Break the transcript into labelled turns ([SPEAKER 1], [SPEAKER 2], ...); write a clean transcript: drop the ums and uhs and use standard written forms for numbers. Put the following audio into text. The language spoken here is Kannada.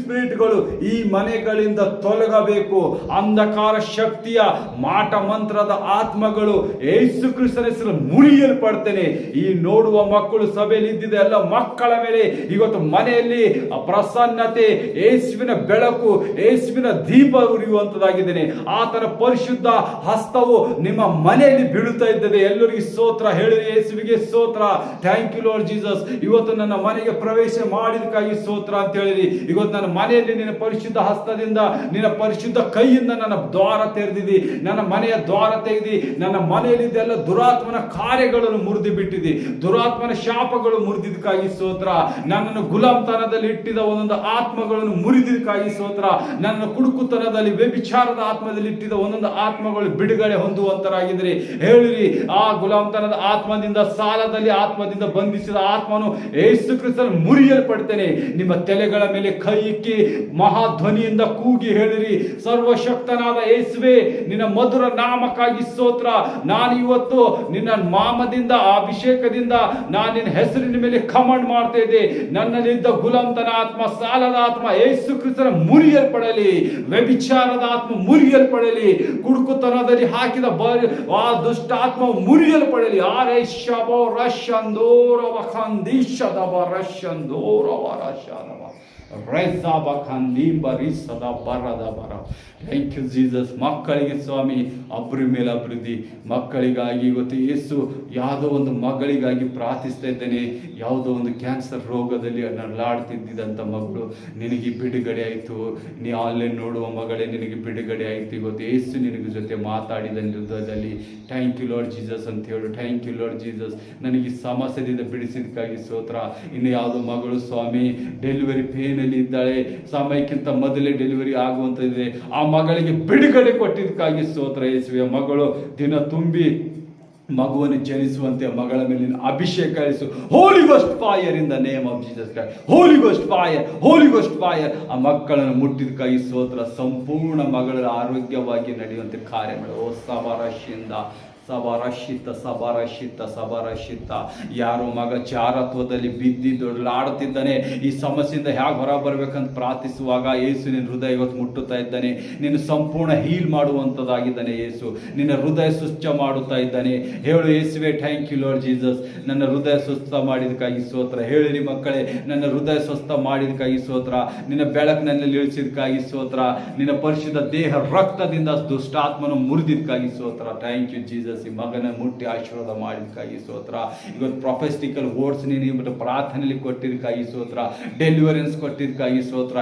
[SPEAKER 1] ಸ್ಪಿರಿಟ್ಗಳು ಈ ಮನೆಗಳಿಂದ ತೊಲಗಬೇಕು. ಅಂಧಕಾರ ಶಕ್ತಿಯ ಮಾಟ ಮಂತ್ರದ ಆತ್ಮಗಳು ಯೇಸು ಕ್ರಿಸ್ತನ ಹೆಸರಲ್ಲಿ ಮುರಿಯಲ್ಪಡ್ತೇನೆ. ಈ ನೋಡುವ ಮಕ್ಕಳು ಸಭೆಯಲ್ಲಿ ಇದ್ದಿದ್ದ ಎಲ್ಲ ಮಕ್ಕಳ ಮೇಲೆ ಇವತ್ತು ಮನೆಯಲ್ಲಿ ಪ್ರಸನ್ನತೆ, ಯೇಸುವಿನ ಬೆಳಕು, ಯೇಸುವಿನ ದೀಪ ಉರಿಯುವಂತದ್ದಾಗಿದ್ದೇನೆ. ಆತನ ಪರಿಶುದ್ಧ ಹಸ್ತವು ನಿಮ್ಮ ಮನೆಯಲ್ಲಿ ಬೀಳುತ್ತಾ ಇದ್ದದೆ. ಎಲ್ಲರಿಗೂ ಸ್ತೋತ್ರ ಹೇಳಿರಿ, ಯೇಸುವಿಗೆ ಸ್ತೋತ್ರ. Thank you Lord Jesus. ಇವತ್ತು ನನ್ನ ಮನೆಗೆ ಪ್ರವೇಶ ಮಾಡಿದಕ್ಕಾಗಿ ಸ್ತೋತ್ರ ಅಂತ ಹೇಳಿರಿ. ಇವತ್ತು ನನ್ನ ಮನೆಯಲ್ಲಿ ನಿನ್ನ ಪರಿಶುದ್ಧ ಹಸ್ತದಿಂದ, ನಿನ್ನ ಪರಿಶುದ್ಧ ಕೈಯಿಂದ ನನ್ನ ದ್ವಾರ ತೆರೆದಿದಿ, ನನ್ನ ಮನೆಯ ದ್ವಾರ ತೆಗೆದಿ. ನನ್ನ ಮನೆಯಲ್ಲಿದ್ದೆಲ್ಲ ದುರಾತ್ಮನ ಕಾರ್ಯಗಳನ್ನು ಮುರಿದು ಬಿಟ್ಟಿದಿ, ದುರಾತ್ಮನ ಶಾಪಗಳು ಮುರಿದಿದ್ದಕ್ಕಾಗಿ ಸ್ತೋತ್ರ. ನನ್ನನ್ನು ಗುಲಾಮ್ತನದಲ್ಲಿ ಇಟ್ಟಿದ ಒಂದೊಂದು ಆತ್ಮಗಳನ್ನು ಮುರಿದಿದ್ದಕ್ಕಾಗಿ ಸ್ತೋತ್ರ. ನನ್ನ ಕುಡುಕುತನದಲ್ಲಿ, ವ್ಯಭಿಚಾರದ ಆತ್ಮದಲ್ಲಿ ಇಟ್ಟಿದ ಒಂದೊಂದು ಆತ್ಮಗಳು ಬಿಡುಗಡೆ ಹೊಂದುವಂತರಾಗಿದ್ದರೆ ಹೇಳಿರಿ. ಆ ಗುಲಾಮ್ತನದ ಆತ್ಮದಿಂದ, ಸಾಲದಲ್ಲಿ ಆತ್ಮದಿಂದ ಬಂಧಿಸಿದ ಆತ್ಮನು ಯೇಸು ಕ್ರಿಸ್ತನಲ್ಲಿ ಮುರಿಯಲ್ಪಡ್ತೇನೆ. ನಿಮ್ಮ ತಲೆಗಳ ಮೇಲೆ ಕೈ ಇಕ್ಕಿ ಮಹಾಧ್ವನಿಯಿಂದ ಕೂಗಿ ಹೇಳಿರಿ, ಸರ್ವಶಕ್ತನಾದ ಯೇಸುವೆ, ನಿನ್ನ ಮಧುರ ನಾಮಕ್ಕಾಗಿ ಸ್ತೋತ್ರ. ನಾನು ಇವತ್ತು ನಿನ್ನ ನಾಮದಿಂದ, ಅಭಿಷೇಕದಿಂದ ನಾನು ನಿನ್ನ ಹೆಸರಿನ ಮೇಲೆ ಕಮಾಂಡ್ ಮಾಡ್ತಾ ಇದ್ದೆ. ನನ್ನಲ್ಲಿದ್ದ ಗುಲಾಮ್ತನ ಆತ್ಮ, ಸಾಲದ ಆತ್ಮ ಯೇಸು ಕ್ರಿಸ್ತನ ಮುರಿಯಲ್ಪಡಲಿ. ವ್ಯಭಿಚಾರದ ಆತ್ಮ ಮುರಿಯಲ್ಪಡಲಿ. ಕುಡುಕುತನದಲ್ಲಿ ಹಾಕಿದ ಆ ದುಷ್ಟ ಆತ್ಮ ಮುರಿಯಲ್ಪಡಲಿ. ಆರೇ ಶಬೋ ರಶಂದೋರವ ಖಂದಿಶದವ ರಶಂದೋರವ ರಶದವ ರೆಸಾಬ ಖಂದೀಂಬ ರಿಸದ ಬರದ ಬರ. Thank you Jesus. ಮಕ್ಕಳಿಗೆ ಸ್ವಾಮಿ ಅಬ್ರಿ ಮೇಲೆ ಅಭಿವೃದ್ಧಿ. ಮಕ್ಕಳಿಗಾಗಿ ಇವತ್ತು ಯೇಸು ಯಾವುದೋ ಒಂದು ಮಗಳಿಗಾಗಿ ಪ್ರಾರ್ಥಿಸ್ತಾ ಇದ್ದೇನೆ. ಯಾವುದೋ ಒಂದು ಕ್ಯಾನ್ಸರ್ ರೋಗದಲ್ಲಿ ನರಳಾಡ್ತಿದ್ದಂಥ ಮಗಳು ನಿನಗೆ ಬಿಡುಗಡೆ ಆಯಿತು. ನೀ ಆನ್ಲೈನ್ ನೋಡುವ ಮಗಳೇ, ನಿನಗೆ ಬಿಡುಗಡೆ ಆಯಿತು. ಇವತ್ತು ಯೇಸು ನಿನಗೆ ಜೊತೆ ಮಾತಾಡಿದ ಹೃದಯದಲ್ಲಿ ಥ್ಯಾಂಕ್ ಯು ಲಾರ್ಡ್ ಜೀಸಸ್ ಅಂತ ಹೇಳು. ಥ್ಯಾಂಕ್ ಯು ಲಾರ್ಡ್ ಜೀಸಸ್, ನನಗೆ ಸಮಸ್ಯೆದಿಂದ ಬಿಡಿಸಿದಕ್ಕಾಗಿ ಸ್ತೋತ್ರ. ಇನ್ನು ಯಾವುದೋ ಮಗಳು ಸ್ವಾಮಿ ಡೆಲಿವರಿ ಪೇನಲ್ಲಿ ಇದ್ದಾಳೆ, ಸಮಯಕ್ಕಿಂತ ಮೊದಲೇ ಡೆಲಿವರಿ ಆಗುವಂಥದ್ದಿದೆ, ಆ ಮಗಳಿಗೆ ಬಿಡುಗಡೆ ಕೊಟ್ಟಿದ್ದಕ್ಕಾಗಿ ಸ್ತೋತ್ರ. ಯೇಸುವೆ, ಮಗಳು ದಿನ ತುಂಬಿ ಮಗುವನ್ನು ಜನಿಸುವಂತೆ ಮಗಳ ಮೇಲಿನ ಅಭಿಷೇಕ ಇರಿಸು. Holy ghost fire in the name of Jesus Christ. Holy ghost fire, holy ghost fire. ಆ ಮಕ್ಕಳನ್ನು ಮುಟ್ಟಿದಕ್ಕಾಗಿ ಸ್ತೋತ್ರ. ಸಂಪೂರ್ಣ ಮಗಳ ಆರೋಗ್ಯವಾಗಿ ನಡೆಯುವಂತೆ ಕಾರ್ಯ ಮಾಡು. ಓ ಸಬರಶಿಂದ ಸಬರಶಿತ ಸಬರಶಿತ ಸಬರಶಿತ. ಯಾರೋ ಮಗ ಜಾರತ್ವದಲ್ಲಿ ಬಿದ್ದಿದ್ದೊಡಲಾಡುತ್ತಿದ್ದಾನೆ, ಈ ಸಮಸ್ಯೆಯಿಂದ ಹೇಗೆ ಹೊರ ಬರಬೇಕಂತ ಪ್ರಾರ್ಥಿಸುವಾಗ ಯೇಸು ನಿನ್ನ ಹೃದಯ ಇವತ್ತು ಮುಟ್ಟುತ್ತಾ ಇದ್ದಾನೆ. ನಿನ್ನ ಸಂಪೂರ್ಣ ಹೀಲ್ ಮಾಡುವಂಥದ್ದಾಗಿದ್ದಾನೆ ಯೇಸು. ನಿನ್ನ ಹೃದಯ ಸ್ವಚ್ಛ ಮಾಡುತ್ತಾ ಇದ್ದಾನೆ. ಹೇಳು ಯೇಸುವೆ, ಥ್ಯಾಂಕ್ ಯು ಲಾರ್ಡ್ ಜೀಸಸ್. ನನ್ನ ಹೃದಯ ಸ್ವಸ್ಥ ಮಾಡಿದಕ್ಕಾಗಿ ಸ್ತೋತ್ರ. ಹೇಳಿರಿ ಮಕ್ಕಳೇ, ನನ್ನ ಹೃದಯ ಸ್ವಸ್ಥ ಮಾಡಿದಕ್ಕಾಗಿ ಸ್ತೋತ್ರ. ನಿನ್ನ ಬೆಳಕು ನನ್ನಲ್ಲಿ ಇಳಿಸಿದಕ್ಕಾಗಿ ಸ್ತೋತ್ರ. ನಿನ್ನ ಪರಿಶುದ್ಧ ದೇಹ ರಕ್ತದಿಂದ ದುಷ್ಟಾತ್ಮನ ಮುರಿದಿದ್ದಕ್ಕಾಗಿ ಸ್ತೋತ್ರ. Thank you Jesus. ಈ ಮಗನ ಮುಟ್ಟಿ ಆಶೀರ್ವಾದ ಮಾಡಿದಕ್ಕಾಗಿ ಸ್ತೋತ್ರ. ಇವತ್ತು ಪ್ರೊಫೆಸ್ಟಿಕಲ್ ವರ್ಡ್ಸ್ ನೀನು ಪ್ರಾರ್ಥನೆಯಲ್ಲಿ ಕೊಟ್ಟಿದ್ದಕ್ಕಾಗಿ ಸ್ತೋತ್ರ. ಡೆಲಿವರೆನ್ಸ್ ಕೊಟ್ಟಿದ್ದಕ್ಕಾಗಿ ಸ್ತೋತ್ರ.